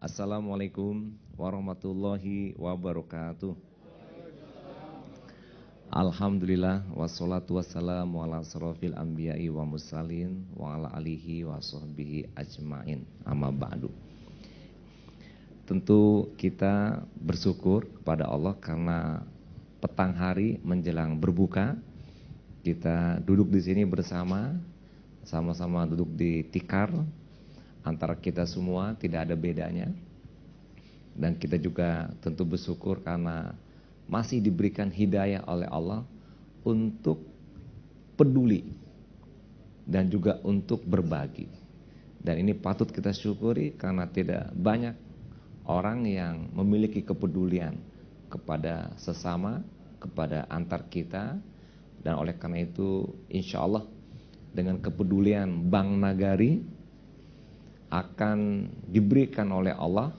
Assalamualaikum warahmatullahi wabarakatuh. Alhamdulillah wassalatu wassalamu ala asrofil anbiya'i wa mursalin wa ala alihi wa sahbihi ajma'in, amma ba'du. Tentu kita bersyukur kepada Allah karena petang hari menjelang berbuka kita duduk di sini bersama, sama-sama duduk di tikar. Antara kita semua tidak ada bedanya. Dan kita juga tentu bersyukur karena masih diberikan hidayah oleh Allah untuk peduli dan juga untuk berbagi. Dan ini patut kita syukuri karena tidak banyak orang yang memiliki kepedulian kepada sesama, kepada antar kita. Dan oleh karena itu insya Allah dengan kepedulian Bank Nagari akan diberikan oleh Allah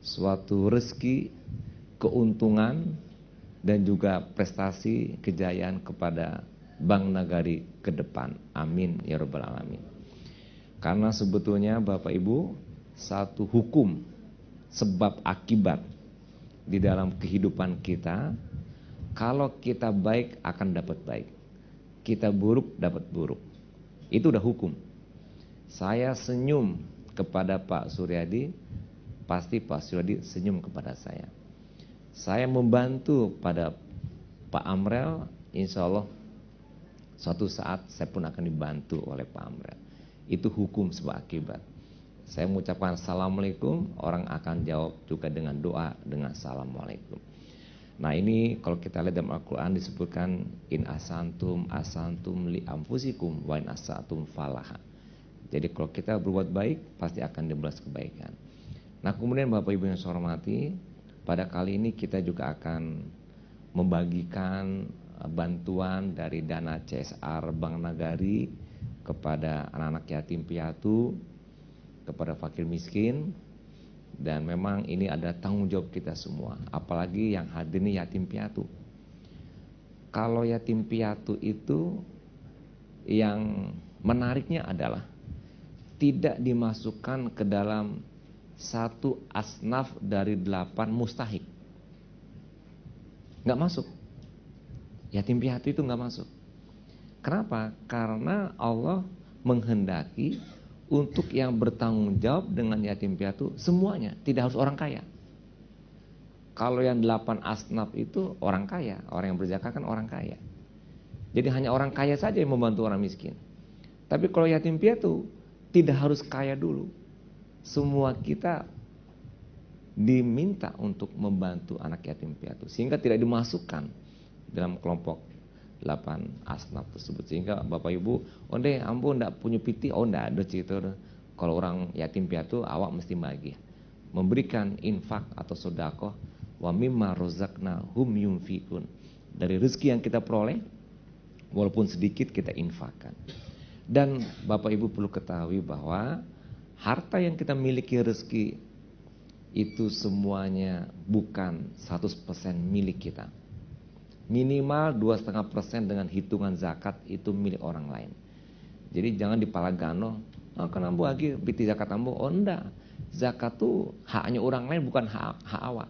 suatu rezeki, keuntungan dan juga prestasi kejayaan kepada Bank Nagari ke depan. Amin ya rabbal alamin. Karena sebetulnya Bapak Ibu, satu hukum sebab akibat di dalam kehidupan kita, kalau kita baik akan dapat baik, kita buruk dapat buruk. Itu udah hukum. Saya senyum kepada Pak Suryadi, pasti Pak Suryadi senyum kepada saya. Saya membantu pada Pak Amrel, insya Allah suatu saat saya pun akan dibantu oleh Pak Amrel. Itu hukum sebab akibat. Saya mengucapkan assalamualaikum, orang akan jawab juga dengan doa dengan assalamualaikum. Nah ini kalau kita lihat dalam Al-Quran disebutkan in asantum li anfusikum wa in asatum falaha. Jadi kalau kita berbuat baik pasti akan dibalas kebaikan. Nah kemudian Bapak Ibu yang saya hormati, pada kali ini kita juga akan membagikan bantuan dari dana CSR Bank Nagari kepada anak-anak yatim piatu, kepada fakir miskin. Dan memang ini ada tanggung jawab kita semua, apalagi yang hadir ini yatim piatu. Kalau yatim piatu itu yang menariknya adalah tidak dimasukkan ke dalam satu asnaf dari 8 mustahik. Nggak masuk. Yatim piatu itu nggak masuk. Kenapa? Karena Allah menghendaki untuk yang bertanggung jawab dengan yatim piatu semuanya, tidak harus orang kaya. Kalau yang 8 asnaf itu orang kaya, orang yang berzakat kan orang kaya. Jadi hanya orang kaya saja yang membantu orang miskin. Tapi kalau yatim piatu tidak harus kaya dulu. Semua kita diminta untuk membantu anak yatim piatu, sehingga tidak dimasukkan dalam kelompok 8 asnaf tersebut. Sehingga Bapak Ibu, onde ampun ndak punya piti, oh ndak ada cerita. Kalau orang yatim piatu awak mesti bagi, memberikan infak atau sedekah, wa mimma razaqnahum yunfikun. Dari rezeki yang kita peroleh walaupun sedikit kita infakkan. Dan Bapak Ibu perlu ketahui bahwa harta yang kita miliki rezeki itu semuanya bukan 100% milik kita. Minimal 2,5% dengan hitungan zakat itu milik orang lain. Jadi jangan dipalagano, kan ambo lagi piti zakat ambo. Oh enggak, zakat tuh haknya orang lain, bukan hak awak.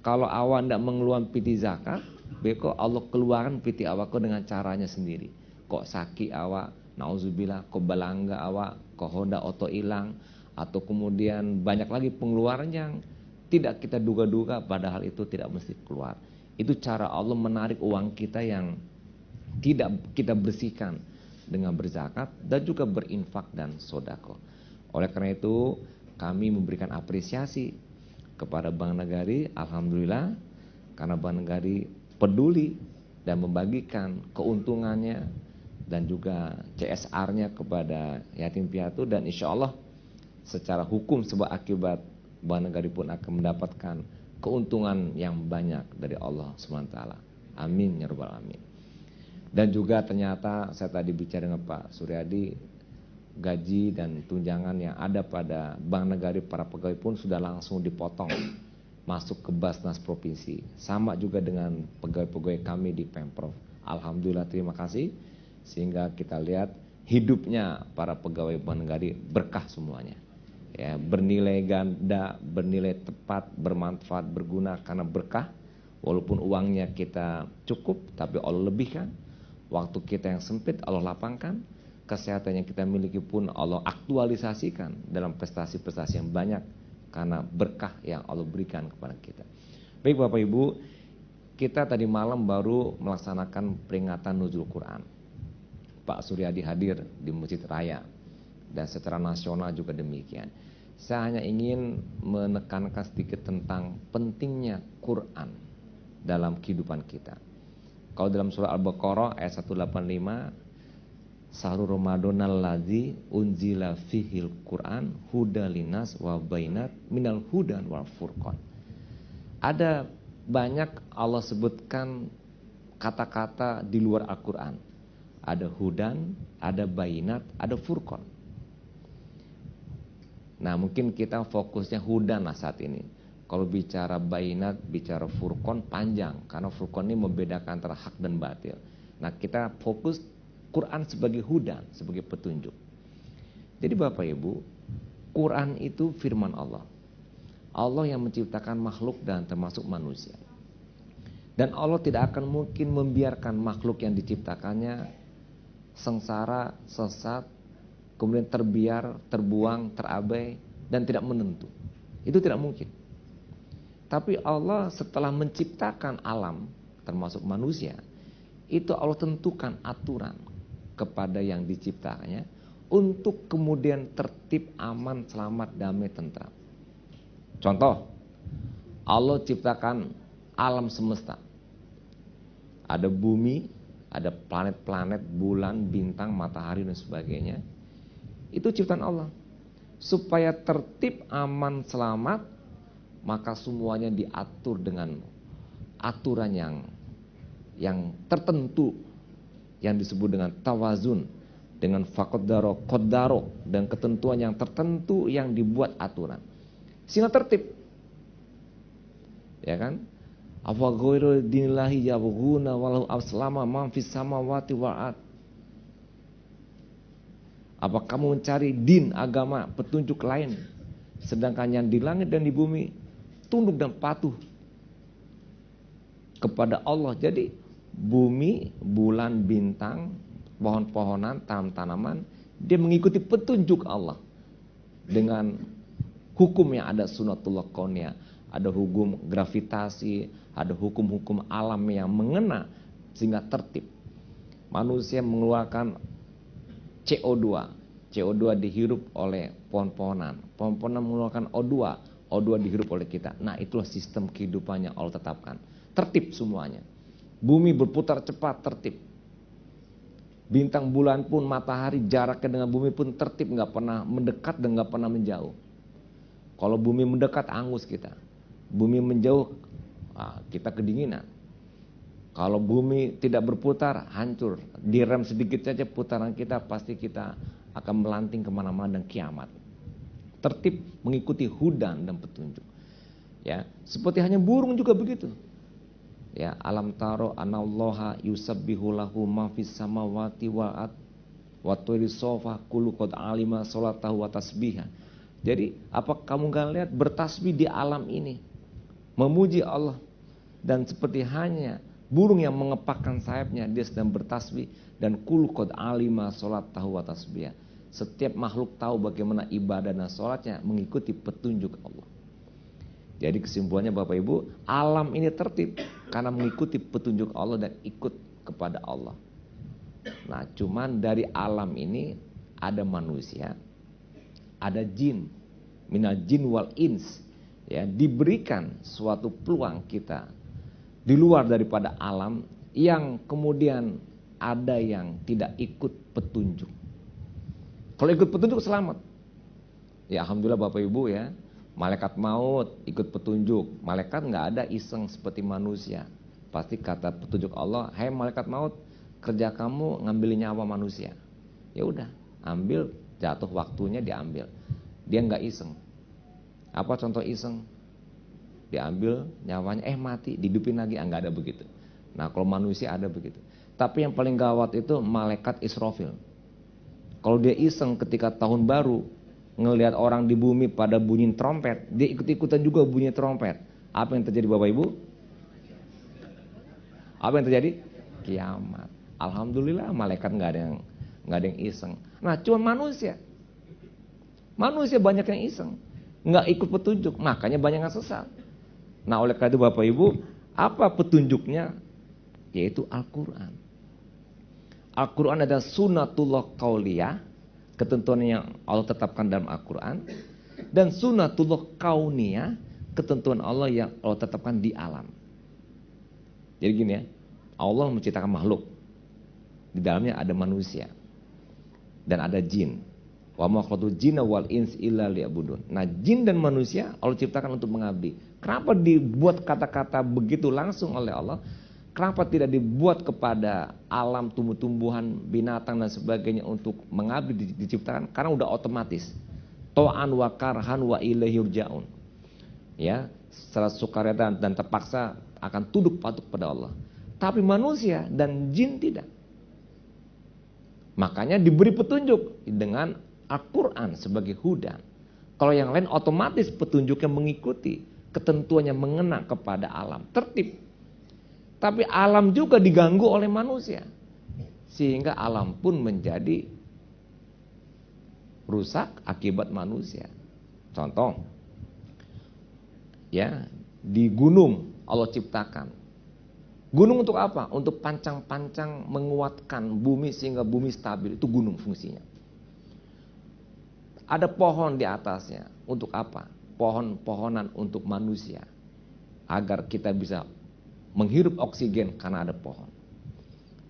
Kalau awak enggak mengeluarkan piti zakat, beko Allah keluarkan piti awak dengan caranya sendiri. Kok sakit awak, nauzubillah, kok balangga awak, kok honda oto hilang, atau kemudian banyak lagi pengeluaran yang tidak kita duga-duga, padahal itu tidak mesti keluar. Itu cara Allah menarik uang kita yang tidak kita bersihkan dengan berzakat dan juga berinfak dan sodako. Oleh karena itu kami memberikan apresiasi kepada Bank Nagari. Alhamdulillah, karena Bank Nagari peduli dan membagikan keuntungannya dan juga CSR-nya kepada yatim piatu. Dan insya Allah secara hukum sebab akibat Bank Nagari pun akan mendapatkan keuntungan yang banyak dari Allah SWT. Amin ya rabbal alamin. Dan juga ternyata saya tadi bicara dengan Pak Suryadi, gaji dan tunjangan yang ada pada Bank Nagari para pegawai pun sudah langsung dipotong masuk ke Basnas Provinsi. Sama juga dengan pegawai-pegawai kami di Pemprov. Alhamdulillah, terima kasih. Sehingga kita lihat hidupnya para pegawai Bank Nagari berkah semuanya. ya, bernilai ganda, bernilai tepat, bermanfaat, berguna karena berkah. Walaupun uangnya kita cukup, tapi Allah lebihkan. Waktu kita yang sempit Allah lapangkan. Kesehatan yang kita miliki pun Allah aktualisasikan dalam prestasi-prestasi yang banyak karena berkah yang Allah berikan kepada kita. Baik Bapak Ibu, kita tadi malam baru melaksanakan peringatan Nuzul Quran. Pak Suryadi hadir di Masjid Raya, dan secara nasional juga demikian. Saya hanya ingin menekankan sedikit tentang pentingnya Quran dalam kehidupan kita. Kalau dalam surah Al-Baqarah ayat 185, Syahrul Ramadanal ladzi unzila fihil Quran hudalinas wa bainat minal hudan wal furqan. Ada banyak Allah sebutkan kata-kata di luar Al-Quran. Ada hudan, ada bainat, ada furqan. Nah mungkin kita fokusnya hudan lah saat ini. Kalau bicara bainat, bicara furqan panjang. Karena furqan ini membedakan antara hak dan batil. Nah kita fokus Quran sebagai hudan, sebagai petunjuk. Jadi Bapak Ibu, Quran itu firman Allah. Allah yang menciptakan makhluk dan termasuk manusia. Dan Allah tidak akan mungkin membiarkan makhluk yang diciptakannya sengsara, sesat, kemudian terbiar, terbuang, terabai, dan tidak menentu. Itu tidak mungkin. Tapi Allah setelah menciptakan alam, termasuk manusia, itu Allah tentukan aturan kepada yang diciptakannya untuk kemudian tertib, aman, selamat, damai, tentram. Contoh, Allah ciptakan alam semesta. Ada bumi, ada planet-planet, bulan, bintang, matahari dan sebagainya. Itu ciptaan Allah. Supaya tertib, aman, selamat, maka semuanya diatur dengan aturan yang tertentu, yang disebut dengan tawazun, dengan faqaddaro, qaddaro, dan ketentuan yang tertentu yang dibuat aturan. Sehingga tertib. Ya kan? Afa ghairu dinillahi yabghuna walau aslama man fis samawati wal ard. Apa kamu mencari din, agama, petunjuk lain, sedangkan yang di langit dan di bumi tunduk dan patuh kepada Allah. Jadi bumi, bulan, bintang, pohon-pohonan, tanam-tanaman, dia mengikuti petunjuk Allah dengan hukum yang ada sunatullah kauniyah, ada hukum gravitasi, ada hukum-hukum alam yang mengena sehingga tertib. Manusia mengeluarkan CO2. CO2 dihirup oleh pohon-pohonan. Pohon-pohonan mengeluarkan O2. O2 dihirup oleh kita. Nah, itulah sistem kehidupannya Allah tetapkan. Tertib semuanya. Bumi berputar cepat, tertib. Bintang, bulan pun, matahari, jaraknya dengan bumi pun tertib, nggak pernah mendekat dan nggak pernah menjauh. Kalau bumi mendekat, angus kita. Bumi menjauh, kita kedinginan. Kalau bumi tidak berputar, hancur. Direm sedikit saja putaran kita, pasti kita akan melanting kemana-mana dan kiamat. Tertib mengikuti hudan dan petunjuk. Ya, seperti hanya burung juga begitu. Ya, alam taro anallaha yusabbihu lahu ma fis samawati wal ard wa tayri sofa kullu qad alima salatahu wa tasbiha. Jadi, apa kamu enggak lihat bertasbih di alam ini, memuji Allah, dan seperti hanya burung yang mengepakkan sayapnya, dia sedang bertasbih, dan kullu qad alima salatahu wa tasbiha. Setiap makhluk tahu bagaimana ibadah dan salatnya mengikuti petunjuk Allah. Jadi kesimpulannya Bapak Ibu, alam ini tertib karena mengikuti petunjuk Allah dan ikut kepada Allah. Nah, cuman dari alam ini ada manusia, ada jin, minal jin wal ins, ya, diberikan suatu peluang kita di luar daripada alam yang kemudian ada yang tidak ikut petunjuk. Kalau ikut petunjuk selamat. Ya alhamdulillah Bapak Ibu ya. Malaikat maut ikut petunjuk. Malaikat nggak ada iseng seperti manusia. Pasti kata petunjuk Allah, "Hai malaikat maut, kerja kamu ngambil nyawa manusia." Ya udah, ambil, jatuh waktunya diambil. Dia nggak iseng. Apa contoh iseng? Diambil nyawanya, mati, dihidupin lagi, nggak ada begitu. Nah kalau manusia ada begitu. Tapi yang paling gawat itu malaikat Israfil. Kalau dia iseng ketika tahun baru, ngelihat orang di bumi pada bunyi trompet, dia ikut-ikutan juga bunyi trompet. Apa yang terjadi Bapak Ibu? Apa yang terjadi? Kiamat. Alhamdulillah malaikat nggak ada yang iseng. Nah, cuma manusia banyak yang iseng, nggak ikut petunjuk, makanya banyak yang sesat. Nah, oleh karena itu Bapak Ibu, apa petunjuknya? Yaitu Al-Quran. Al-Quran adalah sunnatullah qauliyah, ketentuan yang Allah tetapkan dalam Al-Quran, dan sunnatullah kauniyah, ketentuan Allah yang Allah tetapkan di alam. Jadi gini ya, Allah menciptakan makhluk, di dalamnya ada manusia dan ada jin. Wa ma khalaqtul jinna wal ins illa liya'budun. Nah, jin dan manusia Allah ciptakan untuk mengabdi. Kenapa dibuat kata-kata begitu langsung oleh Allah? Kenapa tidak dibuat kepada alam tumbuh-tumbuhan, binatang dan sebagainya untuk mengabdi diciptakan? Karena udah otomatis. To'an wa karhan wa ilaihi yurja'un. Ya, secara sukarela dan terpaksa akan tunduk patuh pada Allah. Tapi manusia dan jin tidak. Makanya diberi petunjuk dengan Al-Quran sebagai hudan. Kalau yang lain otomatis petunjuknya mengikuti, ketentuannya mengena kepada alam, tertib. Tapi alam juga diganggu oleh manusia, sehingga alam pun menjadi rusak akibat manusia. Contoh, ya, di gunung Allah ciptakan. Gunung untuk apa? Untuk pancang-pancang menguatkan bumi sehingga bumi stabil. Itu gunung fungsinya. Ada pohon di atasnya. Untuk apa? Pohon-pohonan untuk manusia, agar kita bisa menghirup oksigen karena ada pohon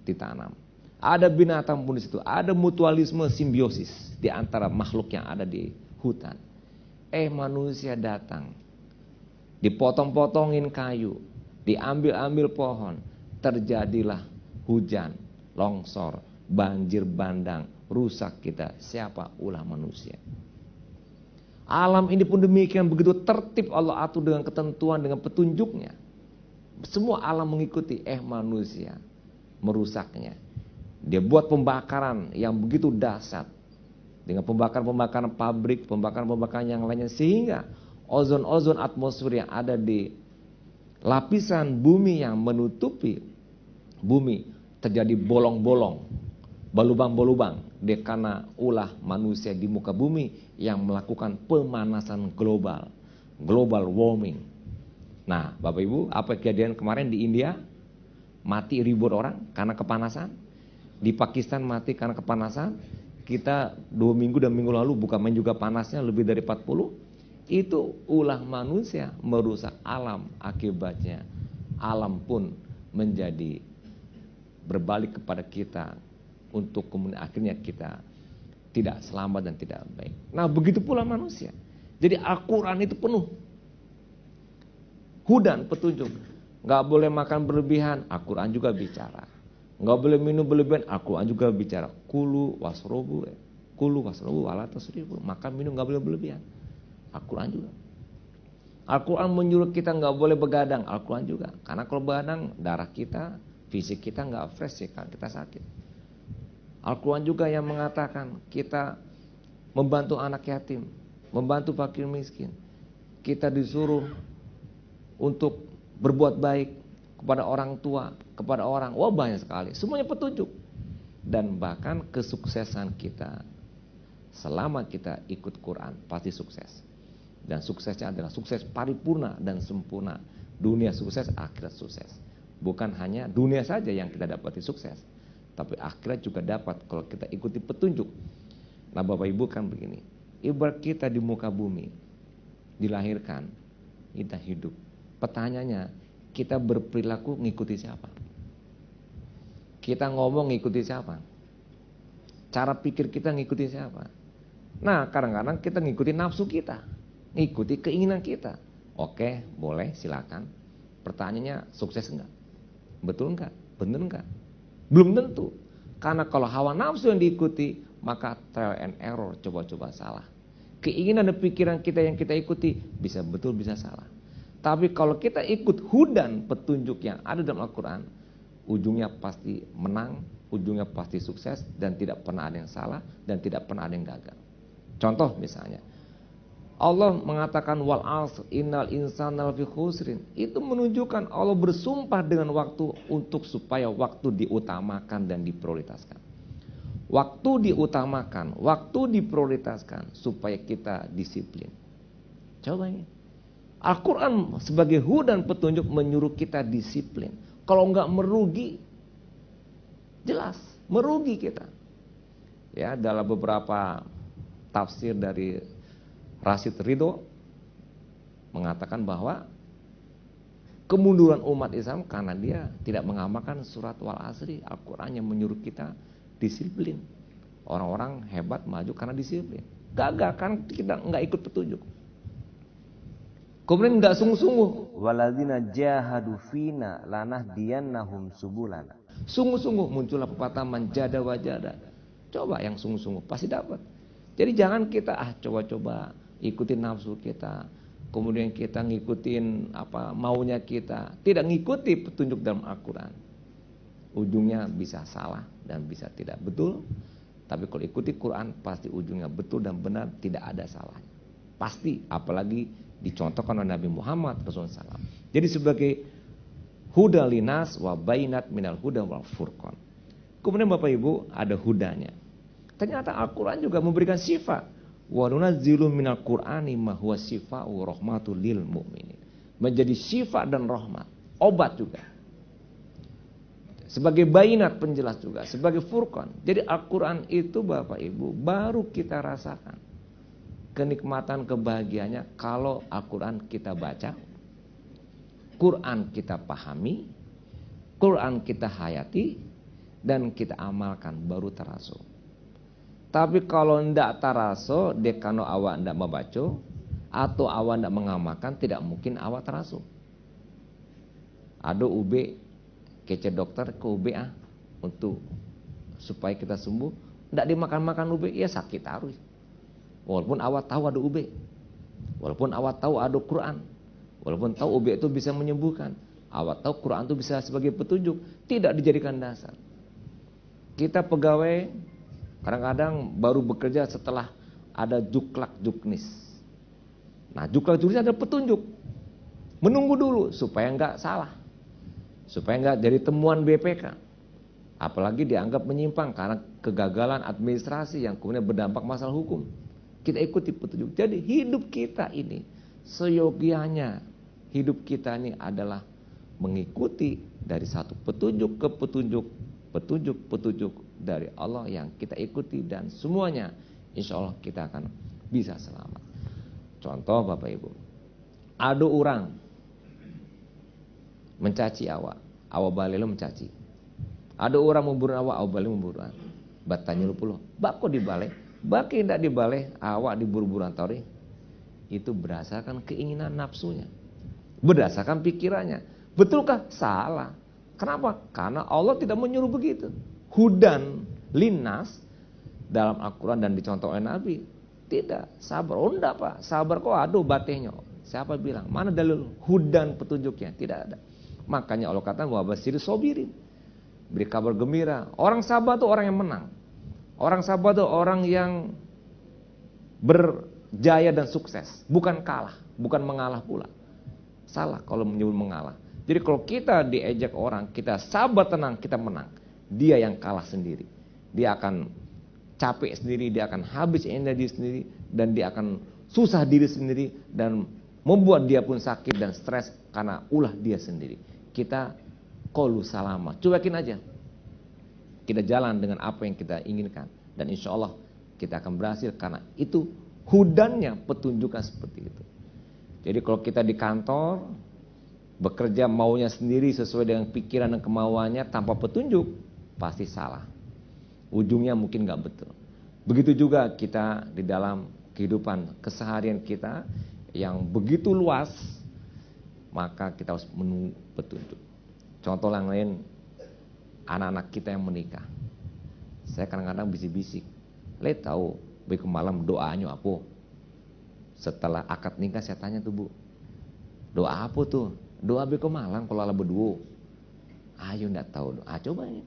ditanam. Ada binatang pun di situ. Ada mutualisme simbiosis di antara makhluk yang ada di hutan. Manusia datang, dipotong-potongin kayu, diambil-ambil pohon, terjadilah hujan, longsor, banjir bandang, rusak kita. Siapa? Ulah manusia. Alam ini pun demikian, begitu tertib Allah atur dengan ketentuan, dengan petunjuknya. Semua alam mengikuti, manusia merusaknya. Dia buat pembakaran yang begitu dahsyat, dengan pembakaran-pembakaran pabrik, pembakaran-pembakaran yang lainnya, sehingga ozon-ozon atmosfer yang ada di lapisan bumi yang menutupi bumi terjadi bolong-bolong, balubang-balubang, karena ulah manusia di muka bumi yang melakukan pemanasan global warming. Nah, Bapak Ibu, apa kejadian kemarin di India? Mati ribuan orang karena kepanasan. Di Pakistan mati karena kepanasan. Kita 2 minggu dan minggu lalu bukan main juga panasnya lebih dari 40. Itu ulah manusia merusak alam, akibatnya alam pun menjadi berbalik kepada kita, untuk kemudian akhirnya kita tidak selamat dan tidak baik. Nah, begitu pula manusia. Jadi Al-Quran itu penuh hudan, petunjuk. Gak boleh makan berlebihan, Al-Quran juga bicara. Gak boleh minum berlebihan, Al-Quran juga bicara. Kulu wasrobu wala tasrifu. Makan minum gak boleh berlebihan, Al-Quran juga. Al-Quran menyuruh kita gak boleh begadang, Al-Quran juga. Karena kalau begadang, darah kita, fisik kita gak fresh, kita sakit. Al-Quran juga yang mengatakan kita membantu anak yatim, membantu fakir miskin. Kita disuruh untuk berbuat baik kepada orang tua, kepada orang. Wah, banyak sekali. Semuanya petunjuk. Dan bahkan kesuksesan kita, selama kita ikut Quran, pasti sukses. Dan suksesnya adalah sukses paripurna dan sempurna. Dunia sukses, akhirat sukses. Bukan hanya dunia saja yang kita dapati sukses, tapi akhirat juga dapat kalau kita ikuti petunjuk. Nah, Bapak Ibu, kan begini. Ibarat kita di muka bumi, dilahirkan, kita hidup. Pertanyaannya, kita berperilaku ngikuti siapa? Kita ngomong ngikuti siapa? Cara pikir kita ngikuti siapa? Nah, kadang-kadang kita ngikuti nafsu kita, ngikuti keinginan kita. Oke, boleh, silakan. Pertanyaannya, sukses enggak? Betul enggak? Benar enggak? Belum tentu. Karena kalau hawa nafsu yang diikuti, maka trial and error, coba-coba salah. Keinginan dan pikiran kita yang kita ikuti bisa betul, bisa salah. Tapi kalau kita ikut hudan petunjuk yang ada dalam Al-Quran, ujungnya pasti menang, ujungnya pasti sukses, dan tidak pernah ada yang salah, dan tidak pernah ada yang gagal. Contoh misalnya, Allah mengatakan wal asr innal insana lafi khusrin. Itu menunjukkan Allah bersumpah dengan waktu untuk supaya waktu diutamakan dan diprioritaskan. Waktu diutamakan, waktu diprioritaskan supaya kita disiplin. Coba ini. Al-Quran sebagai hudan petunjuk menyuruh kita disiplin. Kalau enggak merugi, jelas merugi kita. Ya, dalam beberapa tafsir dari Rashid Ridho mengatakan bahwa kemunduran umat Islam karena dia tidak mengamalkan surat wal asri. Al-Quran yang menyuruh kita disiplin. Orang-orang hebat maju karena disiplin. Gagal kan kita nggak ikut petunjuk. Kemudian nggak sungguh-sungguh. Waladzina jahadu fina lanahdiyannahum subulana. Sungguh-sungguh muncullah pepatah manjada wajada. Coba yang sungguh-sungguh pasti dapat. Jadi jangan kita coba-coba ikutin nafsu kita, kemudian kita ngikutin apa maunya kita, tidak ngikuti petunjuk dalam Al-Quran. Ujungnya bisa salah dan bisa tidak betul. Tapi kalau ikuti Quran pasti ujungnya betul dan benar, tidak ada salahnya. Pasti, apalagi dicontohkan oleh Nabi Muhammad Rasulullah SAW. Jadi sebagai huda linas wa bainat minal huda wal furqan. Kemudian Bapak Ibu ada hudanya. Ternyata Al-Quran juga memberikan sifat. Wa nunazzilu minal Qur'ani ma huwa shifaa'u rahmatul lil mu'minin. Menjadi sifat dan rahmat, obat juga. Sebagai bainat penjelas juga, sebagai furqan. Jadi Al-Quran itu Bapak Ibu baru kita rasakan kenikmatan kebahagiaannya kalau Al-Quran kita baca, Quran kita pahami, Quran kita hayati, dan kita amalkan baru terasa. Tapi kalau ndak taraso, dekano awak ndak membaca atau awak ndak mengamalkan, tidak mungkin awak teraso. Ada UB kece dokter ke UB untuk supaya kita sembuh, ndak dimakan-makan UB, ya sakit harus. Walaupun awak tahu ada UB, walaupun awak tahu ada Quran, walaupun tahu UB itu bisa menyembuhkan, awak tahu Quran itu bisa sebagai petunjuk, tidak dijadikan dasar. Kita pegawai kadang-kadang baru bekerja setelah ada juklak juknis. Nah, juklak juknis ada petunjuk. Menunggu dulu supaya enggak salah. Supaya enggak jadi temuan BPK. Apalagi dianggap menyimpang karena kegagalan administrasi yang kemudian berdampak masalah hukum. Kita ikuti petunjuk. Jadi hidup kita ini seyogianya hidup kita ini adalah mengikuti dari satu petunjuk ke petunjuk, petunjuk dari Allah yang kita ikuti, dan semuanya insya Allah kita akan bisa selamat. Contoh Bapak Ibu, ada orang mencaci awak balelo mencaci. Ada orang memburu awak balelo memburu. Batanya lu puluh, bako dibalik, baki tidak dibalik, awak diburu-buru antori. Itu berdasarkan keinginan nafsunya, berdasarkan pikirannya. Betulkah? Salah. Kenapa? Karena Allah tidak menyuruh begitu. Hudan linnas dalam Al-Quran dan dicontoh oleh Nabi. Tidak, sabar. Oh enggak Pak, sabar kok aduh batehnya. Siapa bilang? Mana dalil hudan petunjuknya? Tidak ada. Makanya Allah kata wa basyir sobirin. Beri kabar gembira. Orang sabar itu orang yang menang. Orang sabar itu orang yang berjaya dan sukses. Bukan kalah, bukan mengalah pula. Salah kalau menyebut mengalah. Jadi kalau kita diejek orang, kita sabar tenang, kita menang. Dia yang kalah sendiri. Dia akan capek sendiri, dia akan habis energi sendiri, dan dia akan susah diri sendiri, dan membuat dia pun sakit dan stres karena ulah dia sendiri. Kita qaulu salama, cuekin aja. Kita jalan dengan apa yang kita inginkan, dan insya Allah kita akan berhasil karena itu hudannya petunjukkan seperti itu. Jadi kalau kita di kantor bekerja maunya sendiri sesuai dengan pikiran dan kemauannya tanpa petunjuk, pasti salah. Ujungnya mungkin gak betul. Begitu juga kita di dalam kehidupan keseharian kita yang begitu luas, maka kita harus menunggu petunjuk. Contoh yang lain, anak-anak kita yang menikah. Saya kadang-kadang bisik-bisik, "Le tahu, besok malam doanya apa?" Setelah akad nikah saya tanya tuh Bu, "Doa apa tuh?" "Doa besok malam kalau ala berdua." Ayo enggak tahu doa, coba ya.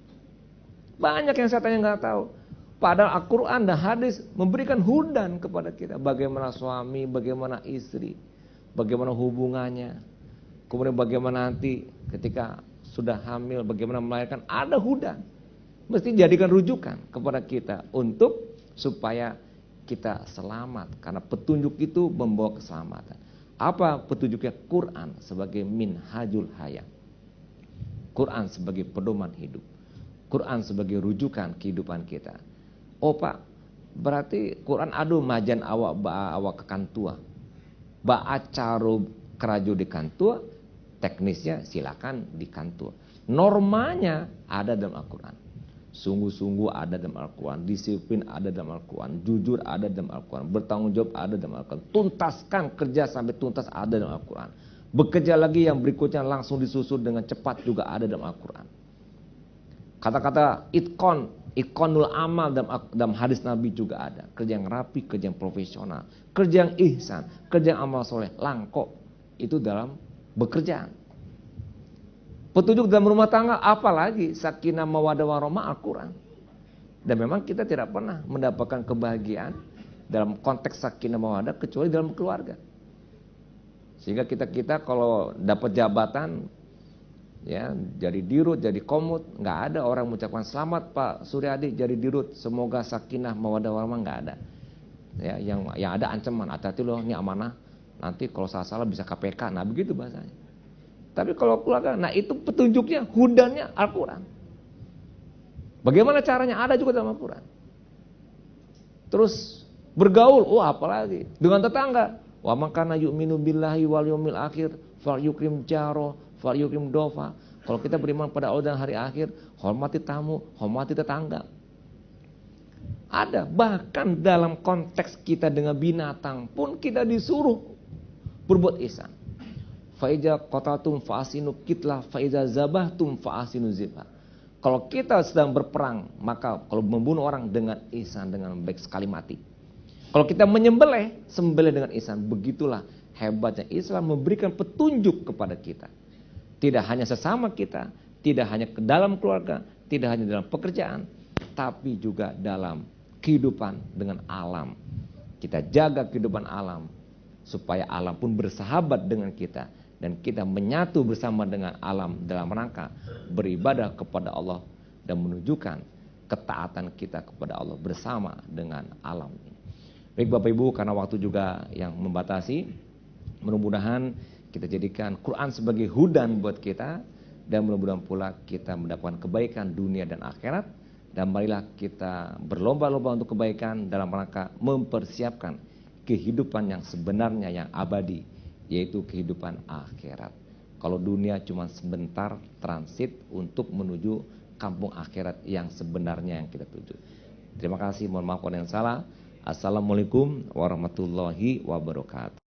Banyak yang saya tanya enggak tahu. Padahal Al-Quran dan hadis memberikan hudan kepada kita. Bagaimana suami, bagaimana istri, bagaimana hubungannya. Kemudian bagaimana nanti ketika sudah hamil, bagaimana melahirkan. Ada hudan. Mesti jadikan rujukan kepada kita untuk supaya kita selamat. Karena petunjuk itu membawa keselamatan. Apa petunjuknya? Quran sebagai minhajul hayat. Quran sebagai pedoman hidup. Quran sebagai rujukan kehidupan kita. Oh Pak, berarti Quran adu majan awak kekantua. Ba'acaru kerajo di kantua, teknisnya silakan di kantua. Normanya ada dalam Al-Quran. Sungguh-sungguh ada dalam Al-Quran. Disiplin ada dalam Al-Quran. Jujur ada dalam Al-Quran. Bertanggung jawab ada dalam Al-Quran. Tuntaskan kerja sampai tuntas ada dalam Al-Quran. Bekerja lagi yang berikutnya langsung disusul dengan cepat juga ada dalam Al-Quran. Kata-kata ikonul amal dalam hadis Nabi juga ada. Kerja yang rapi, kerja yang profesional, kerja yang ihsan, kerja yang amal soleh, langkok. Itu dalam bekerja. Petunjuk dalam rumah tangga apalagi sakinah mawaddah warahmah Al-Quran. Dan memang kita tidak pernah mendapatkan kebahagiaan dalam konteks sakinah mawaddah kecuali dalam keluarga. Sehingga kita kalau dapat jabatan, ya, jadi dirut, jadi komut, nggak ada orang mengucapkan selamat Pak Suryadi jadi dirut, semoga sakinah mawaddah warahmah, nggak ada. Ya, yang ada ancaman, hati-hati loh, ini amanah, nanti kalau salah bisa KPK, nah begitu bahasanya. Tapi kalau keluarga, nah itu petunjuknya, hudannya Al-Quran. Bagaimana caranya? Ada juga dalam Al-Quran. Terus bergaul, apalagi dengan tetangga. Wa makana yu'minu billahi wal yawmil akhir fal yukrim jaro fal yukrim dofa. Kalau kita beriman pada Allah dan hari akhir, hormati tamu, hormati tetangga. Ada, bahkan dalam konteks kita dengan binatang pun kita disuruh berbuat ihsan. Faiza qatatum fa'asinu kitlah faiza zabahtum fa'asinu zibha. Kalau kita sedang berperang, maka kalau membunuh orang dengan ihsan, dengan baik sekali mati. Kalau kita menyembelih, sembelih dengan ihsan. Begitulah hebatnya Islam memberikan petunjuk kepada kita. Tidak hanya sesama kita, tidak hanya ke dalam keluarga, tidak hanya dalam pekerjaan, tapi juga dalam kehidupan dengan alam. Kita jaga kehidupan alam supaya alam pun bersahabat dengan kita. Dan kita menyatu bersama dengan alam dalam rangka beribadah kepada Allah dan menunjukkan ketaatan kita kepada Allah bersama dengan alam ini. Baik Bapak Ibu, karena waktu juga yang membatasi, mudah-mudahan kita jadikan Quran sebagai hudan buat kita, dan mudah-mudahan pula kita mendapatkan kebaikan dunia dan akhirat. Dan marilah kita berlomba-lomba untuk kebaikan dalam rangka mempersiapkan kehidupan yang sebenarnya, yang abadi, yaitu kehidupan akhirat. Kalau dunia cuma sebentar transit untuk menuju kampung akhirat yang sebenarnya yang kita tuju. Terima kasih, mohon maaf kalau yang salah. Assalamualaikum warahmatullahi wabarakatuh.